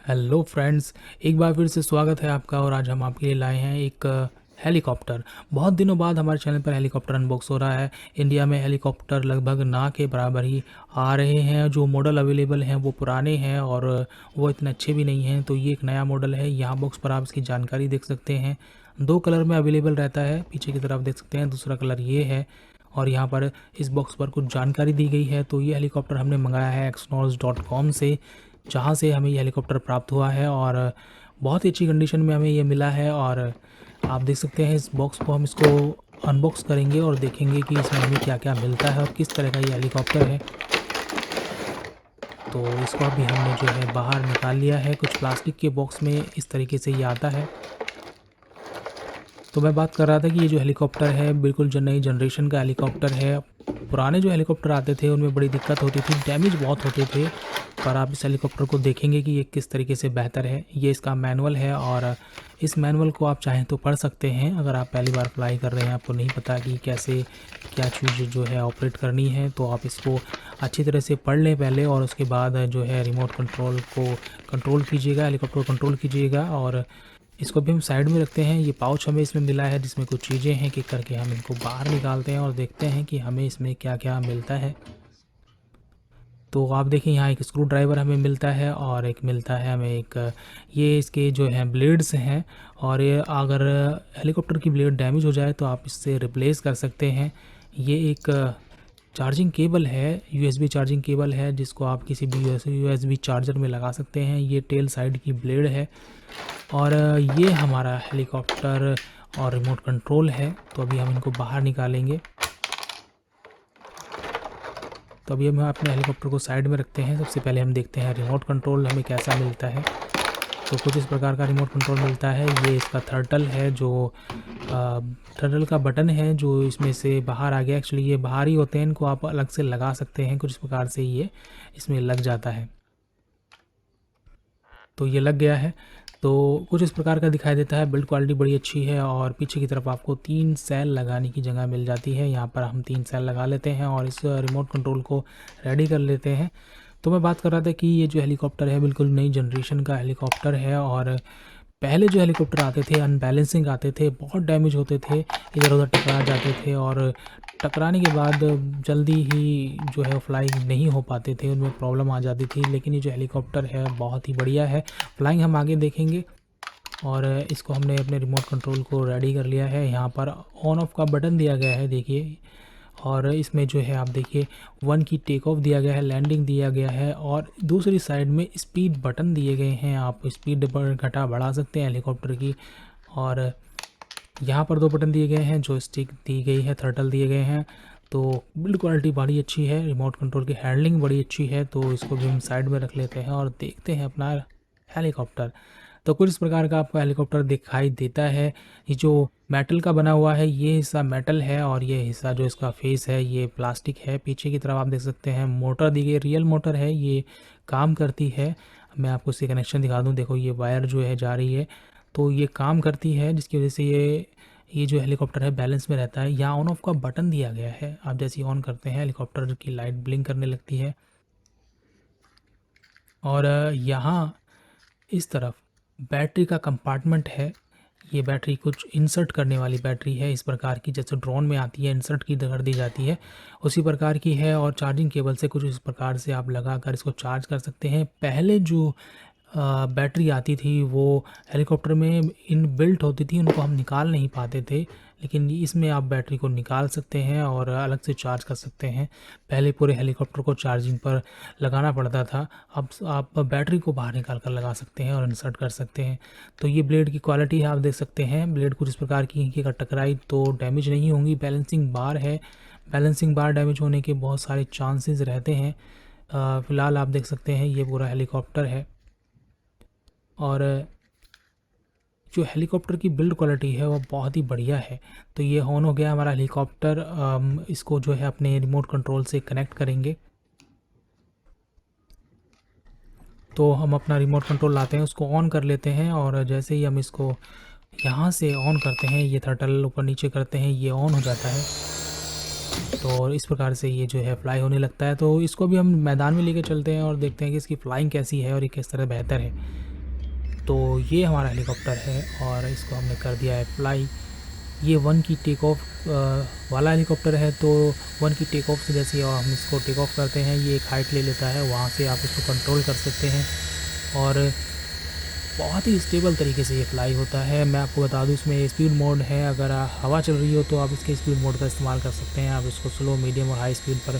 Hello friends, एक बार फिर से स्वागत है आपका। और आज हम आपके लिए लाए हैं एक हेलीकॉप्टर। बहुत दिनों बाद हमारे चैनल पर हेलीकॉप्टर अनबॉक्स हो रहा है। इंडिया में हेलीकॉप्टर लगभग ना के बराबर ही आ रहे हैं। जो मॉडल अवेलेबल हैं वो पुराने हैं और वो इतने अच्छे भी नहीं हैं। तो ये एक नया मॉडल है। यहाँ बॉक्स पर आप इसकी जानकारी देख सकते हैं। दो कलर में अवेलेबल रहता है, पीछे की तरफ देख सकते हैं। दूसरा कलर ये है और यहाँ पर इस बॉक्स पर कुछ जानकारी दी गई है। तो ये हेलीकॉप्टर हमने मंगाया है exynos.com से, जहाँ से हमें ये हेलीकॉप्टर प्राप्त हुआ है और बहुत ही अच्छी कंडीशन में हमें ये मिला है। और आप देख सकते हैं इस बॉक्स को, हम इसको अनबॉक्स करेंगे और देखेंगे कि इसमें हमें क्या क्या मिलता है और किस तरह का ये हेलीकॉप्टर है। तो इसको अभी हमने जो है बाहर निकाल लिया है। कुछ प्लास्टिक के बॉक्स में इस तरीके से ये आता है। तो मैं बात कर रहा था कि ये जो हेलीकॉप्टर है बिल्कुल जो नई जनरेशन का हेलीकॉप्टर है। पुराने जो हेलीकॉप्टर आते थे उनमें बड़ी दिक्कत होती थी, डैमेज बहुत होते थे। पर आप इस हेलीकॉप्टर को देखेंगे कि ये किस तरीके से बेहतर है। ये इसका मैनुअल है और इस मैनुअल को आप चाहें तो पढ़ सकते हैं। अगर आप पहली बार फ्लाई कर रहे हैं, आपको नहीं पता कि कैसे क्या चीज़ जो है ऑपरेट करनी है, तो आप इसको अच्छी तरह से पढ़ लें पहले और उसके बाद जो है रिमोट कंट्रोल को कंट्रोल कीजिएगा, हेलीकॉप्टर को कंट्रोल कीजिएगा। और इसको भी हम साइड में रखते हैं। ये पाउच हमें इसमें मिला है जिसमें कुछ चीज़ें हैं कि करके हम इनको बाहर निकालते हैं और देखते हैं कि हमें इसमें क्या क्या मिलता है। तो आप देखें यहाँ एक स्क्रू ड्राइवर हमें मिलता है और एक मिलता है हमें एक ये इसके जो हैं ब्लेड्स हैं। और ये अगर हेलीकॉप्टर की ब्लेड डैमेज हो जाए तो आप इससे रिप्लेस कर सकते हैं। ये एक चार्जिंग केबल है, यूएसबी चार्जिंग केबल है, जिसको आप किसी भी यूएसबी चार्जर में लगा सकते हैं। ये टेल साइड की ब्लेड है और ये हमारा हेलीकॉप्टर और रिमोट कंट्रोल है। तो अभी हम इनको बाहर निकालेंगे। तो अभी हम अपने हेलीकॉप्टर को साइड में रखते हैं। सबसे पहले हम देखते हैं रिमोट कंट्रोल हमें कैसा मिलता है। तो कुछ इस प्रकार का रिमोट कंट्रोल मिलता है। ये इसका थर्टल है, जो थर्टल का बटन है जो इसमें से बाहर आ गया। एक्चुअली ये बाहर ही होते हैं, इनको आप अलग से लगा सकते हैं। कुछ इस प्रकार से ये इसमें लग जाता है। तो ये लग गया है। तो कुछ इस प्रकार का दिखाई देता है। बिल्ड क्वालिटी बड़ी अच्छी है और पीछे की तरफ आपको 3 सेल लगाने की जगह मिल जाती है। यहाँ पर हम 3 सेल लगा लेते हैं और इस रिमोट कंट्रोल को रेडी कर लेते हैं। तो मैं बात कर रहा था कि ये जो हेलीकॉप्टर है बिल्कुल नई जनरेशन का हेलीकॉप्टर है। और पहले जो हेलीकॉप्टर आते थे अनबैलेंसिंग आते थे, बहुत डैमेज होते थे, इधर उधर टकरा जाते थे और टकराने के बाद जल्दी ही जो है फ्लाइंग नहीं हो पाते थे, उनमें प्रॉब्लम आ जाती थी। लेकिन ये जो हेलीकॉप्टर है बहुत ही बढ़िया है। फ्लाइंग हम आगे देखेंगे। और इसको हमने अपने रिमोट कंट्रोल को रेडी कर लिया है। यहाँ पर ऑन ऑफ का बटन दिया गया है, देखिए। और इसमें जो है आप देखिए 1 की टेक ऑफ दिया गया है, लैंडिंग दिया गया है और दूसरी साइड में स्पीड बटन दिए गए हैं। आप स्पीड घटा बढ़ा सकते हैं हेलीकॉप्टर की। और यहाँ पर 2 बटन दिए गए हैं, जो स्टिक दी गई है, थ्रटल दिए गए हैं। तो बिल्ड क्वालिटी बड़ी अच्छी है, रिमोट कंट्रोल की हैंडलिंग बड़ी अच्छी है। तो इसको भी हम साइड में रख लेते हैं और देखते हैं अपना हेलीकॉप्टर। तो कुछ इस प्रकार का आपको हेलीकॉप्टर दिखाई देता है। ये जो मेटल का बना हुआ है, ये हिस्सा मेटल है और ये हिस्सा जो इसका फेस है ये प्लास्टिक है। पीछे की तरफ आप देख सकते हैं मोटर दी गई, रियल मोटर है, ये काम करती है। मैं आपको इससे कनेक्शन दिखा दूं। देखो ये वायर जो है जा रही है, तो ये काम करती है, जिसकी वजह से ये जो हेलीकॉप्टर है बैलेंस में रहता है। यहाँ ऑन ऑफ का बटन दिया गया है। आप जैसे ही ऑन करते हैं हेलीकॉप्टर की लाइट ब्लिंक करने लगती है। और यहाँ इस तरफ बैटरी का कंपार्टमेंट है। ये बैटरी कुछ इंसर्ट करने वाली बैटरी है, इस प्रकार की जैसे ड्रोन में आती है, इंसर्ट की कर दी जाती है, उसी प्रकार की है। और चार्जिंग केबल से कुछ इस प्रकार से आप लगा कर इसको चार्ज कर सकते हैं। पहले जो बैटरी आती थी वो हेलीकॉप्टर में इन बिल्ट होती थी, उनको हम निकाल नहीं पाते थे। लेकिन इसमें आप बैटरी को निकाल सकते हैं और अलग से चार्ज कर सकते हैं। पहले पूरे हेलीकॉप्टर को चार्जिंग पर लगाना पड़ता था, अब आप बैटरी को बाहर निकाल कर लगा सकते हैं और इंसर्ट कर सकते हैं। तो ये ब्लेड की क्वालिटी है, आप देख सकते हैं। ब्लेड कुछ इस प्रकार की है कि अगर टकराई तो डैमेज नहीं होंगी। बैलेंसिंग बार है, बैलेंसिंग बार डैमेज होने के बहुत सारे चांसेस रहते हैं। फ़िलहाल आप देख सकते हैं ये पूरा हेलीकॉप्टर है। और जो हेलीकॉप्टर की बिल्ड क्वालिटी है वो बहुत ही बढ़िया है। तो ये ऑन हो गया हमारा हेलीकॉप्टर। इसको जो है अपने रिमोट कंट्रोल से कनेक्ट करेंगे। तो हम अपना रिमोट कंट्रोल लाते हैं, उसको ऑन कर लेते हैं और जैसे ही हम इसको यहाँ से ऑन करते हैं, ये थ्रटल ऊपर नीचे करते हैं, ये ऑन हो जाता है। तो इस प्रकार से ये जो है फ्लाई होने लगता है। तो इसको भी हम मैदान में लेके चलते हैं और देखते हैं कि इसकी फ़्लाइंग कैसी है और ये किस तरह बेहतर है। तो ये हमारा हेलीकॉप्टर है और इसको हमने कर दिया है फ्लाई। ये 1 की टेक ऑफ वाला हेलीकॉप्टर है, तो 1 की टेक ऑफ से जैसे हम इसको टेक ऑफ करते हैं ये एक हाइट ले लेता है, वहाँ से आप इसको कंट्रोल कर सकते हैं और बहुत ही स्टेबल तरीके से ये फ्लाई होता है। मैं आपको बता दूं इसमें स्पीड मोड है, अगर हवा चल रही हो तो आप इसके स्पीड मोड का इस्तेमाल कर सकते हैं। आप इसको स्लो, मीडियम और हाई स्पीड पर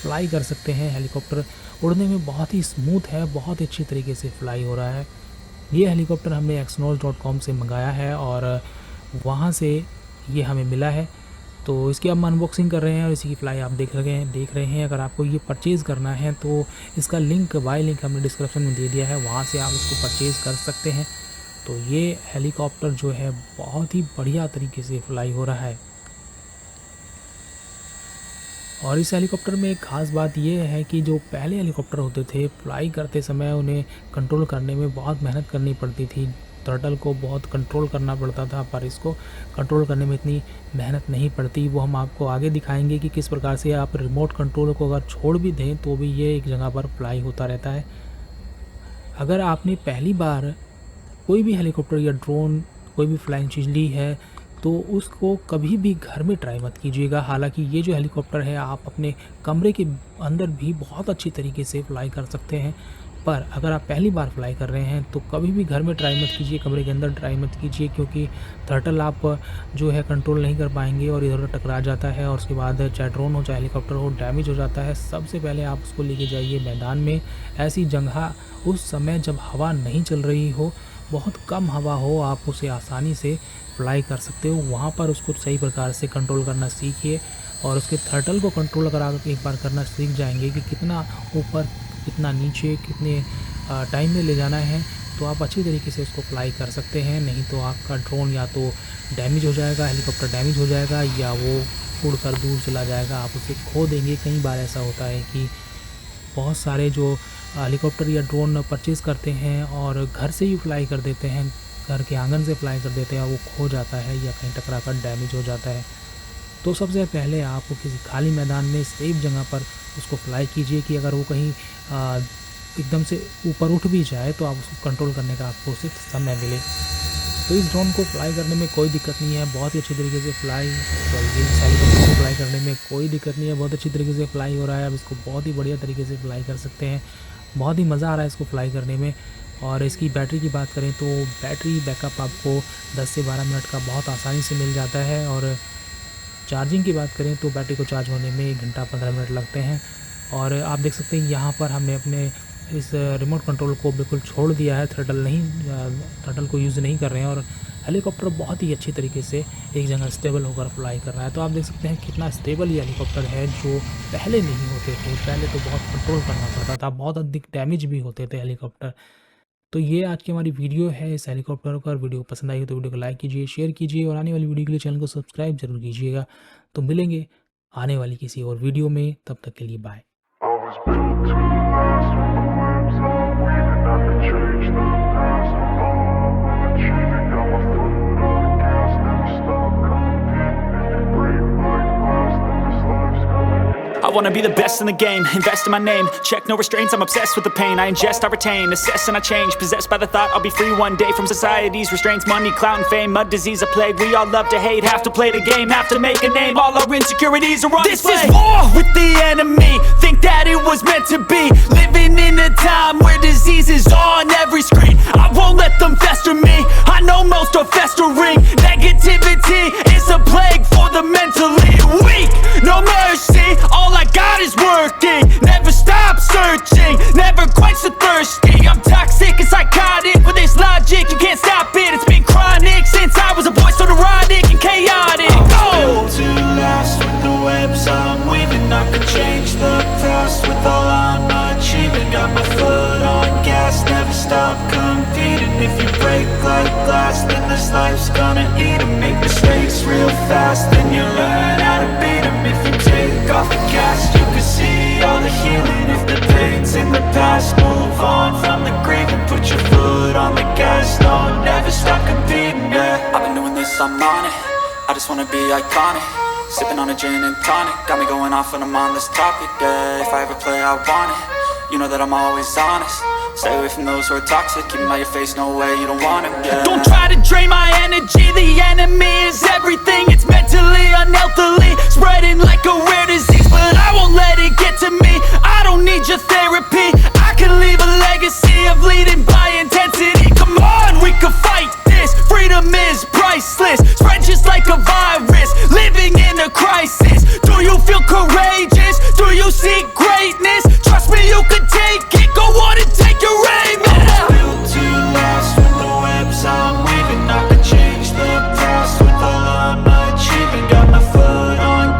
फ्लाई कर सकते हैं। हेलीकॉप्टर उड़ने में बहुत ही स्मूथ है, बहुत ही अच्छी तरीके से फ्लाई हो रहा है। ये हेलीकॉप्टर हमने exynos.com से मंगाया है और वहाँ से ये हमें मिला है, तो इसकी हम अनबॉक्सिंग कर रहे हैं और इसी की फ्लाई आप देख रहे हैं। अगर आपको ये परचेज़ करना है तो इसका लिंक, बाय लिंक हमने डिस्क्रिप्शन में दे दिया है, वहाँ से आप इसको परचेज़ कर सकते हैं। तो ये हेलीकॉप्टर जो है बहुत ही बढ़िया तरीके से फ्लाई हो रहा है। और इस हेलीकॉप्टर में एक ख़ास बात यह है कि जो पहले हेलीकॉप्टर होते थे, फ्लाई करते समय उन्हें कंट्रोल करने में बहुत मेहनत करनी पड़ती थी, थ्रटल को बहुत कंट्रोल करना पड़ता था, पर इसको कंट्रोल करने में इतनी मेहनत नहीं पड़ती। वो हम आपको आगे दिखाएंगे कि किस प्रकार से आप रिमोट कंट्रोल को अगर छोड़ भी दें तो भी ये एक जगह पर फ्लाई होता रहता है। अगर आपने पहली बार कोई भी हेलीकॉप्टर या ड्रोन, कोई भी फ्लाइंग चीज़ ली है तो उसको कभी भी घर में ट्राई मत कीजिएगा। हालांकि ये जो हेलीकॉप्टर है आप अपने कमरे के अंदर भी बहुत अच्छी तरीके से फ्लाई कर सकते हैं, पर अगर आप पहली बार फ्लाई कर रहे हैं तो कभी भी घर में ट्राई मत कीजिए, कमरे के अंदर ट्राई मत कीजिए, क्योंकि थ्रटल आप जो है कंट्रोल नहीं कर पाएंगे और इधर उधर टकरा जाता है और उसके बाद चाहे ड्रोन हो चाहे हेलीकॉप्टर हो डैमेज हो जाता है। सबसे पहले आप उसको लेके जाइए मैदान में, ऐसी जगह उस समय जब हवा नहीं चल रही हो, बहुत कम हवा हो, आप उसे आसानी से फ्लाई कर सकते हो। वहाँ पर उसको सही प्रकार से कंट्रोल करना सीखिए और उसके थ्रटल को कंट्रोल अगर आप एक बार करना सीख जाएंगे कि कितना ऊपर, कितना नीचे, कितने टाइम में ले जाना है, तो आप अच्छी तरीके से उसको फ्लाई कर सकते हैं। नहीं तो आपका ड्रोन या तो डैमेज हो जाएगा, हेलीकॉप्टर डैमेज हो जाएगा, या वो उड़कर दूर चला जाएगा, आप उसे खो देंगे। कई बार ऐसा होता है कि बहुत सारे जो हेलीकॉप्टर या ड्रोन परचेज़ करते हैं और घर से ही फ्लाई कर देते हैं, घर के आंगन से फ्लाई कर देते हैं, वो खो जाता है या कहीं टकरा कर डैमेज हो जाता है। तो सबसे पहले आप किसी खाली मैदान में सेफ जगह पर उसको फ्लाई कीजिए कि अगर वो कहीं एकदम से ऊपर उठ भी जाए तो आप उसको कंट्रोल करने का आपको सिर्फ समय मिले। तो इस ड्रोन को फ्लाई करने में कोई दिक्कत नहीं है, बहुत ही अच्छी तरीके से फ्लाई, हेलीकॉप्टर को फ्लाई करने में कोई दिक्कत नहीं है, बहुत अच्छी तरीके से फ्लाई हो रहा है। अब इसको बहुत ही बढ़िया तरीके से फ्लाई कर सकते हैं, बहुत ही मज़ा आ रहा है इसको फ्लाई करने में। और इसकी बैटरी की बात करें तो बैटरी बैकअप आपको 10 से 12 मिनट का बहुत आसानी से मिल जाता है। और चार्जिंग की बात करें तो बैटरी को चार्ज होने में 1 घंटा 15 मिनट लगते हैं। और आप देख सकते हैं यहाँ पर हमने अपने इस रिमोट कंट्रोल को बिल्कुल छोड़ दिया है, थ्रटल को यूज़ नहीं कर रहे हैं और हेलीकॉप्टर बहुत ही अच्छी तरीके से एक जगह स्टेबल होकर फ्लाई कर रहा है। तो आप देख सकते हैं कितना स्टेबल ये हेलीकॉप्टर है, जो पहले नहीं होते थे। पहले तो बहुत कंट्रोल करना पड़ता था, बहुत अधिक डैमेज भी होते थे हेलीकॉप्टर। तो ये आज की हमारी वीडियो है इस हेलीकॉप्टर पर। वीडियो पसंद आई हो तो वीडियो को लाइक कीजिए, शेयर कीजिए और आने वाली वीडियो के लिए चैनल को सब्सक्राइब जरूर कीजिएगा। तो मिलेंगे आने वाली किसी और वीडियो में, तब तक के लिए bye. I wanna be the best in the game, invest in my name, check no restraints, I'm obsessed with the pain. I ingest, I retain, assess and I change, possessed by the thought I'll be free one day from society's restraints. Money, clout and fame, a disease, a plague. We all love to hate, have to play the game, have to make a name. All our insecurities are on display. This is war with the enemy, think that it was meant to be. Living in a time where disease is on every screen. I won't let them fester me, I know most are festering. Negativity is a plague for the mentally weak. No mercy, all I got is working. Never stop searching, never quench the thirsty. I'm toxic and psychotic with this logic, you can't stop it. It's been chronic since I was a boy, so neurotic and chaotic. I'm built to last with the webs I'm weaving. I could change the past with all I'm achieving. Got my foot on gas, never stop competing. If you break like glass, then this life's gonna eat 'em. Make mistakes real fast, then you learn how to beat 'em. If you take off the cast, you can see all the healing. If the pain's in the past, move on from the grave and put your foot on the gas. No, never stop competing, yeah. I've been doing this, I'm on it, I just wanna be iconic. Sipping on a gin and tonic, got me going off when I'm on this topic, yeah. If I ever play, I want it, you know that I'm always honest. Stay away from those who are toxic, keep them out your face, no way, you don't want them, yeah. Don't try to drain my energy, the enemy is everything. It's mentally, unhealthily, spreading like a rare disease. But I won't let it get to me, I don't need your therapy. I can leave a legacy of leading by intensity. Come on, we can fight this, freedom is priceless. Spread just like a virus, living in a crisis. Do you feel courageous? Do you seek greatness? Trust me, you could